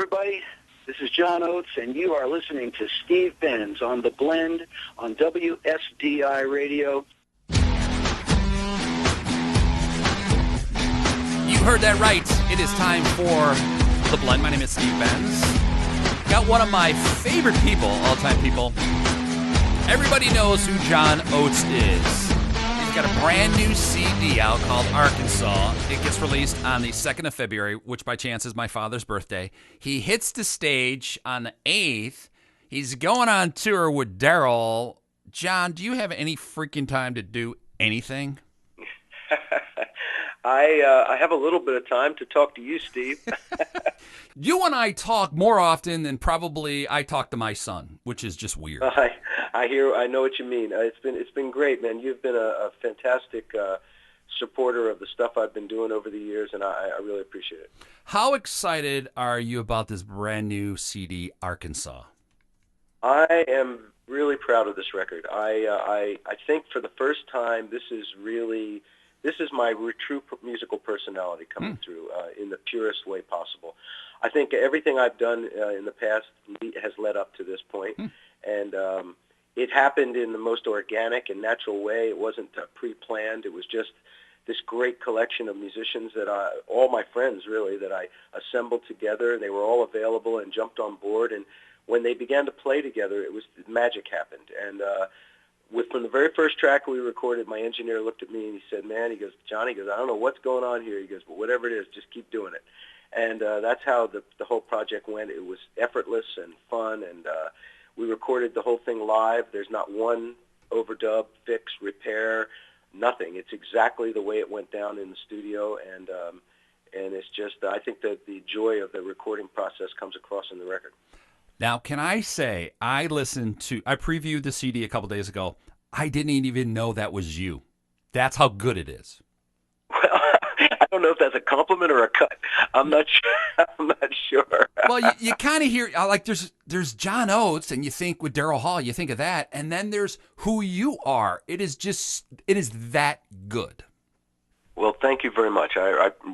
everybody. This is John Oates, and you are listening to Steve Benz on The Blend on WSDI Radio. You heard that right. It is time for The Blend. My name is Steve Benz. Got one of my favorite people, all-time people. Everybody knows who John Oates is. He's got a brand new CD out called Arkansas. It gets released on the 2nd of February, which by chance is my father's birthday. He hits the stage on the 8th. He's going on tour with Daryl. John, do you have any freaking time to do anything? I have a little bit of time to talk to you, Steve. You and I talk more often than probably I talk to my son, which is just weird. I know what you mean. It's been great, man. You've been a fantastic supporter of the stuff I've been doing over the years, and I really appreciate it. How excited are you about this brand new CD, Arkansas? I am really proud of this record. I think for the first time, this is my true musical personality coming through in the purest way possible. I think everything I've done in the past has led up to this point, and it happened in the most organic and natural way. It wasn't pre-planned. It was just this great collection of musicians all my friends really, that I assembled together. They were all available and jumped on board, and when they began to play together, magic happened. And from the very first track we recorded, my engineer looked at me and he said, "Man," he goes, "Johnny," he goes, "I don't know what's going on here." He goes, "But whatever it is, just keep doing it." And that's how the whole project went. It was effortless and fun, and we recorded the whole thing live. There's not one overdub, fix, repair, nothing. It's exactly the way it went down in the studio, and it's just, I think that the joy of the recording process comes across in the record. Now, can I say, I previewed the CD a couple days ago. I didn't even know that was you. That's how good it is. Well, I don't know if that's a compliment or a cut. I'm not sure. I'm not sure. Well, you kind of hear, like, there's John Oates, and you think with Daryl Hall, you think of that, and then there's who you are. It is that good. Well, thank you very much.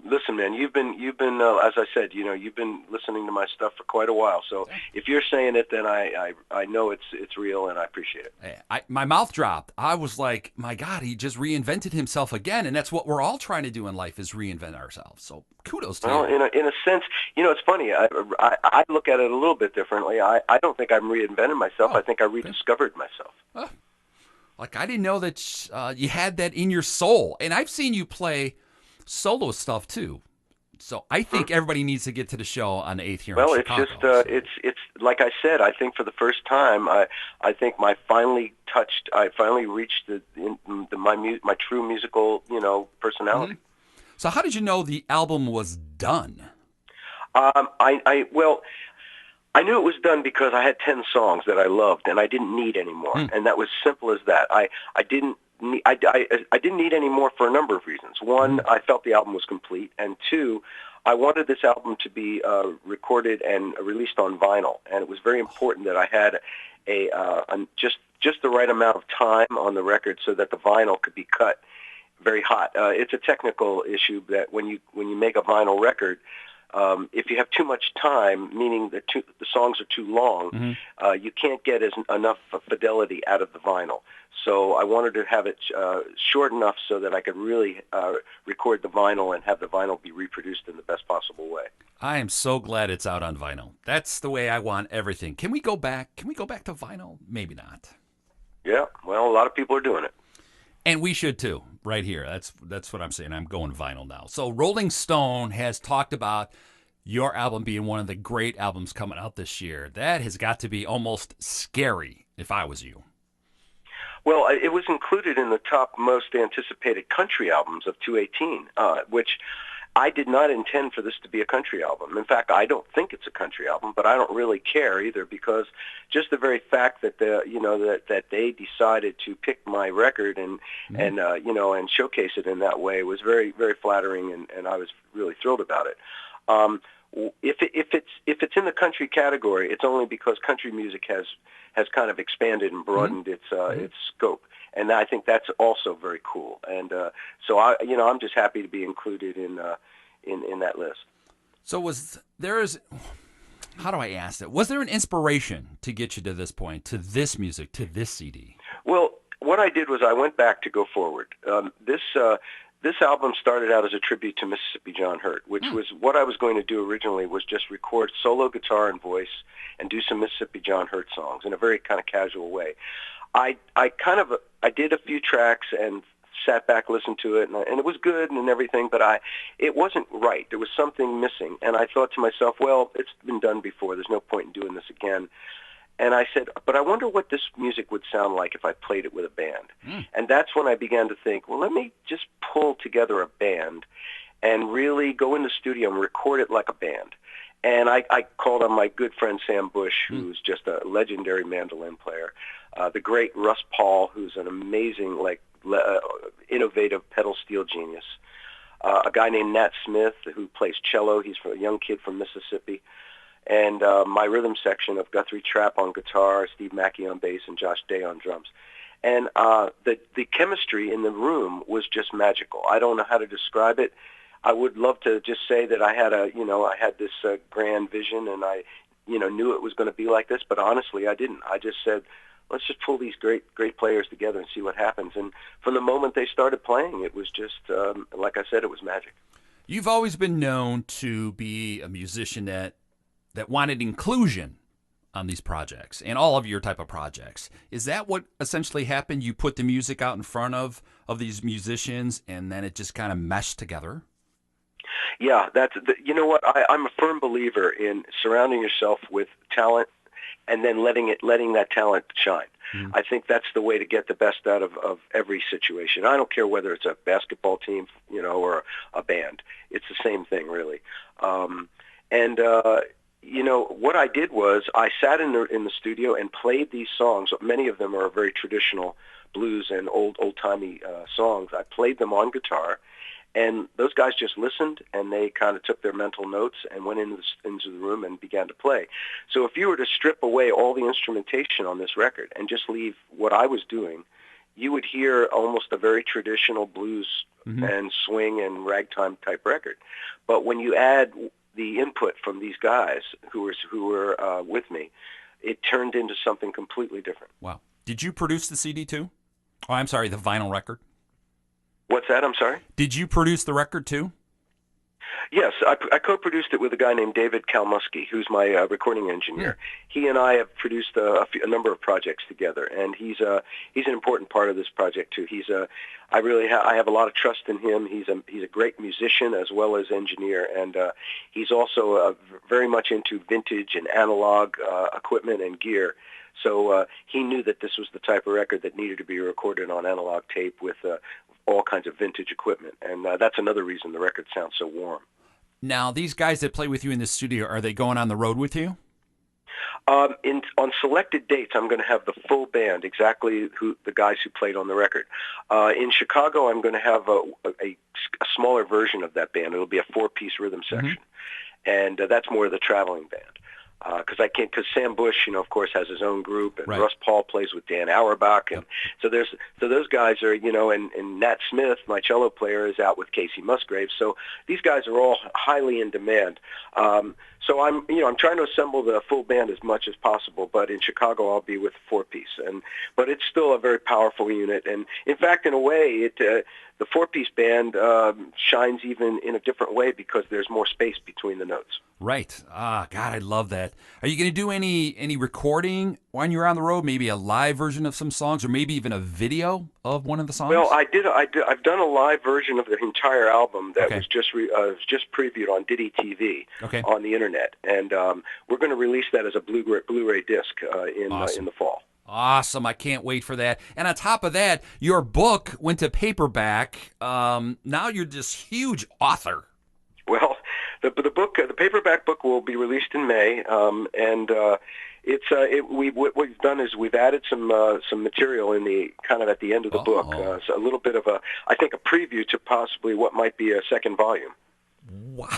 Listen, man. You've been as I said, you've been listening to my stuff for quite a while. So if you're saying it, then I know it's real, and I appreciate it. My mouth dropped. I was like, my God, he just reinvented himself again, and that's what we're all trying to do in life, is reinvent ourselves. So kudos to you. Well, in a sense, it's funny. I look at it a little bit differently. I don't think I'm reinventing myself. I think I rediscovered myself. Like, I didn't know that you had that in your soul. And I've seen you play solo stuff, too. So I think everybody needs to get to the show on the 8th here in Chicago. Well, it's like I said, I think for the first time, I think I finally reached my true musical, personality. Mm-hmm. So how did you know the album was done? I knew it was done because I had 10 songs that I loved, and I didn't need any more, and that was simple as that. I didn't need any more for a number of reasons. One, I felt the album was complete, and two, I wanted this album to be recorded and released on vinyl, and it was very important that I had just the right amount of time on the record so that the vinyl could be cut very hot. It's a technical issue that when you make a vinyl record, if you have too much time, meaning that the songs are too long, you can't get enough fidelity out of the vinyl. So I wanted to have it short enough so that I could really record the vinyl and have the vinyl be reproduced in the best possible way. I am so glad it's out on vinyl. That's the way I want everything. Can we go back? Can we go back to vinyl? Maybe not. Yeah, well, a lot of people are doing it. And we should too, right here. That's what I'm saying. I'm going vinyl now. So Rolling Stone has talked about your album being one of the great albums coming out this year. That has got to be almost scary if I was you. Well, it was included in the top most anticipated country albums of 2018, which I did not intend for this to be a country album. In fact, I don't think it's a country album, but I don't really care either, because just the very fact that that they decided to pick my record and showcase it in that way was very, very flattering, and I was really thrilled about it. If it's in the country category, it's only because country music has kind of expanded and broadened its scope. And I think that's also very cool. And so I'm just happy to be included in that list. So how do I ask that? Was there an inspiration to get you to this point, to this music, to this CD? Well, what I did was I went back to go forward. This album started out as a tribute to Mississippi John Hurt, which was what I was going to do originally, was just record solo guitar and voice and do some Mississippi John Hurt songs in a very kind of casual way. I did a few tracks and sat back, listened to it, and it was good and everything, but it wasn't right. There was something missing, and I thought to myself, well, it's been done before. There's no point in doing this again. And I said, but I wonder what this music would sound like if I played it with a band. And that's when I began to think, well, let me just pull together a band and really go in the studio and record it like a band. And I called on my good friend Sam Bush, who's just a legendary mandolin player, the great Russ Paul, who's an amazing, innovative pedal steel genius, a guy named Nat Smith, who plays cello. He's a young kid from Mississippi. And my rhythm section of Guthrie Trapp on guitar, Steve Mackey on bass, and Josh Day on drums. And the chemistry in the room was just magical. I don't know how to describe it. I would love to just say that I had this grand vision, and I knew it was going to be like this. But honestly, I didn't. I just said, let's just pull these great players together and see what happens. And from the moment they started playing, it was just like I said, it was magic. You've always been known to be a musician that wanted inclusion on these projects and all of your type of projects. Is that what essentially happened? You put the music out in front of these musicians, and then it just kind of meshed together? Yeah, you know what? I'm a firm believer in surrounding yourself with talent and then letting that talent shine. I think that's the way to get the best out of every situation. I don't care whether it's a basketball team, or a band. It's the same thing, really. What I did was I sat in the studio and played these songs. Many of them are very traditional blues and old-timey songs. I played them on guitar, and those guys just listened, and they kind of took their mental notes and went into the room and began to play. So if you were to strip away all the instrumentation on this record and just leave what I was doing, you would hear almost a very traditional blues and swing and ragtime type record. But when you add the input from these guys who were with me, it turned into something completely different. Wow. Did you produce the CD too? Oh, I'm sorry, the vinyl record. What's that? I'm sorry? Did you produce the record too? Yes, I co-produced it with a guy named David Kalmusky, who's my recording engineer. He and I have produced a number of projects together, and he's an important part of this project too. I have a lot of trust in him. He's a great musician as well as engineer, and he's also very much into vintage and analog equipment and gear. So he knew that this was the type of record that needed to be recorded on analog tape with all kinds of vintage equipment, and that's another reason the record sounds so warm. Now, these guys that play with you in the studio, are they going on the road with you? On selected dates, I'm going to have the full band, exactly the guys who played on the record. In Chicago, I'm going to have a smaller version of that band. It'll be a 4-piece rhythm section, and that's more of the traveling band. Because Sam Bush, of course, has his own group, and Russ Paul plays with Dan Auerbach, and so those guys are, and Nat Smith, my cello player, is out with Casey Musgrave. So these guys are all highly in demand. So I'm trying to assemble the full band as much as possible, but in Chicago I'll be with 4-piece, but it's still a very powerful unit, and in fact, in a way, the 4-piece band shines even in a different way because there's more space between the notes. Right. God, I love that. Are you going to do any recording when you're on the road? Maybe a live version of some songs, or maybe even a video of one of the songs? Well, I've done a live version of the entire album that was just previewed on Diddy TV on the internet, and we're going to release that as a Blu-ray disc in the fall. Awesome. I can't wait for that. And on top of that, your book went to paperback. Now you're this huge author. Well, the paperback book will be released in May, and what we've done is we've added some material in the kind of at the end of the book, so a little bit of a preview to possibly what might be a second volume. Wow.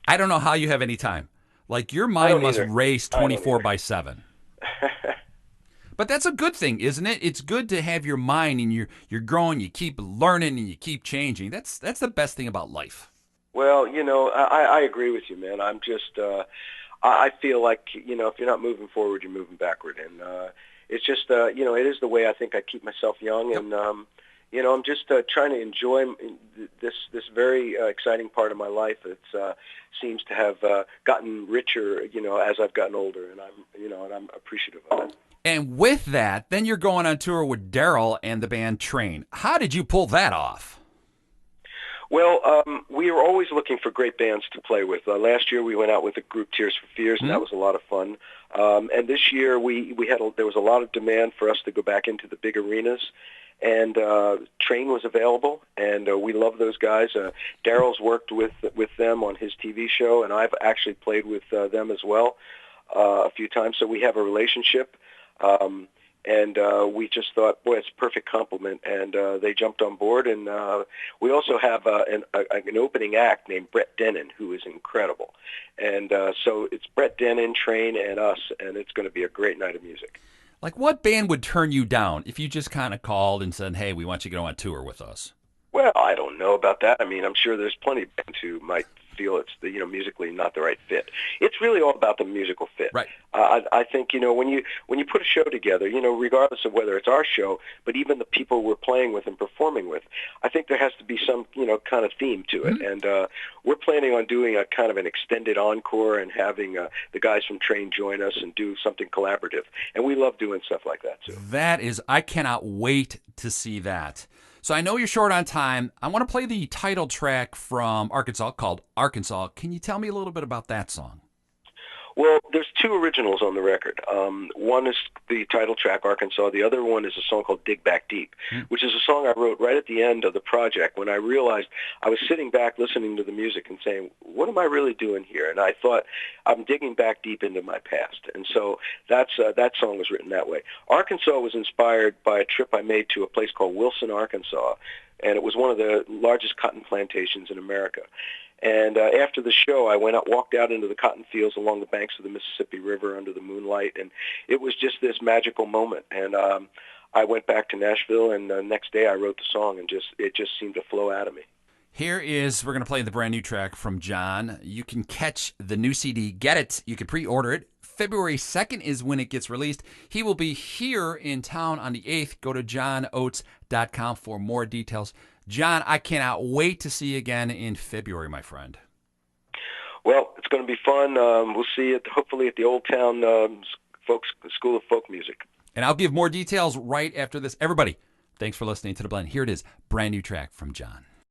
I don't know how you have any time. Like, your mind must race 24/7. But that's a good thing, isn't it? It's good to have your mind, and you're growing, you keep learning, and you keep changing. That's the best thing about life. Well, I agree with you, man. I'm just I feel like, you know, if you're not moving forward, you're moving backward. And it's just, you know, it is the way I think I keep myself young. And, you know, I'm just trying to enjoy this very exciting part of my life. It seems to have gotten richer, you know, as I've gotten older. And I'm appreciative of it. And with that, then you're going on tour with Daryl and the band Train. How did you pull that off? Well, we were always looking for great bands to play with. Last year we went out with the group Tears for Fears, and that was a lot of fun. And this year there was a lot of demand for us to go back into the big arenas, and Train was available, and we love those guys. Daryl's worked with them on his TV show, and I've actually played with them as well a few times, so we have a relationship. And we just thought, boy, it's a perfect compliment, and they jumped on board. And we also have an opening act named Brett Dennen, who is incredible. And so it's Brett Dennen, Train, and us, and it's going to be a great night of music. Like, what band would turn you down if you just kind of called and said, hey, we want you to go on tour with us? Well, I don't know about that. I mean, I'm sure there's plenty of bands who might feel it's musically not the right fit. It's really all about the musical fit. Right. I think, you know, when you put a show together, you know, regardless of whether it's our show, but even the people we're playing with and performing with, I think there has to be some, you know, kind of theme to it. Mm-hmm. And we're planning on doing a kind of an extended encore and having the guys from Train join us and do something collaborative. And we love doing stuff like that too. I cannot wait to see that. So I know you're short on time. I want to play the title track from Arkansas called Arkansas. Can you tell me a little bit about that song? Well, there's two originals on the record. One is the title track, Arkansas. The other one is a song called Dig Back Deep, which is a song I wrote right at the end of the project when I realized I was sitting back listening to the music and saying, what am I really doing here? And I thought, I'm digging back deep into my past. And so that song was written that way. Arkansas was inspired by a trip I made to a place called Wilson, Arkansas, and it was one of the largest cotton plantations in America. And after the show, I walked out into the cotton fields along the banks of the Mississippi River under the moonlight, and it was just this magical moment. And I went back to Nashville, and the next day I wrote the song, and it just seemed to flow out of me. We're going to play the brand new track from John. You can catch the new CD, get it. You can pre-order it. February 2nd is when it gets released. He will be here in town on the 8th. Go to johnoates.com for more details. John, I cannot wait to see you again in February, my friend. Well, it's going to be fun. We'll see you hopefully at the Old Town School of Folk Music. And I'll give more details right after this. Everybody, thanks for listening to The Blend. Here it is, brand new track from John.